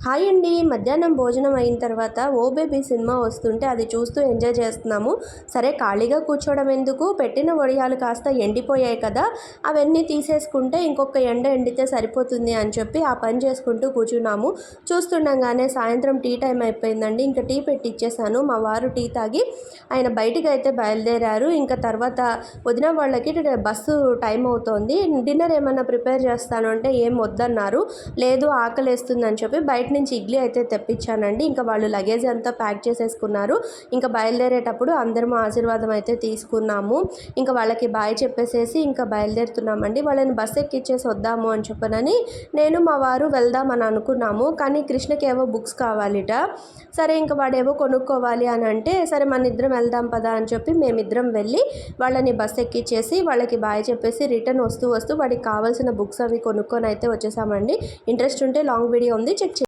Hi అండి. మధ్యాహ్నం భోజనం అయిన తర్వాత ఓ బేబీ సినిమా వస్తుంటే అది చూస్తూ ఎంజాయ్ చేస్తున్నాము. సరే ఖాళీగా కూర్చోవడం ఎందుకు, పెట్టిన వడియాలు కాస్త ఎండిపోయాయి కదా, అవన్నీ తీసేసుకుంటే ఇంకొక ఎండ ఎండితే సరిపోతుంది అని చెప్పి ఆ పని చేసుకుంటూ కూర్చున్నాము. చూస్తుండగానే సాయంత్రం టీ టైం అయిపోయిందండి. ఇంకా టీ పెట్టిచ్చేసాను. మా వారు టీ తాగి ఆయన బయటికి అయితే బయలుదేరారు. ఇంకా తర్వాత వదిన వాళ్ళకి బస్సు టైం అవుతోంది, డిన్నర్ ఏమన్నా ప్రిపేర్ చేస్తాను అంటే ఏం వద్దన్నారు. లేదు ఆకలేస్తుందని చెప్పి బయట నుంచి ఇడ్లీ అయితే తెప్పించానండి. ఇంకా వాళ్ళు లగేజ్ అంతా ప్యాక్ చేసేసుకున్నారు. ఇంకా బయలుదేరేటప్పుడు అందరం ఆశీర్వాదం అయితే తీసుకున్నాము. ఇంకా వాళ్ళకి బాయ్ చెప్పేసేసి ఇంకా బయలుదేరుతున్నామండి. వాళ్ళని బస్ ఎక్కిచ్చేసి వద్దాము అని చెప్పనని నేను మా వారు వెళ్దామని అనుకున్నాము. కానీ కృష్ణకి ఏవో బుక్స్ కావాలిట. సరే ఇంకా వాడేవో కొనుక్కోవాలి అని అంటే సరే మన ఇద్దరం వెళ్దాం పదా అని చెప్పి మేమిద్దరం వెళ్ళి వాళ్ళని బస్ ఎక్కిచ్చేసి వాళ్ళకి బాయ్ చెప్పేసి రిటర్న్ వస్తూ వాడికి కావాల్సిన బుక్స్ అవి కొనుక్కొని అయితే వచ్చేసామండి. ఇంట్రెస్ట్ ఉంటే లాంగ్ వీడియో ఉంది, చెక్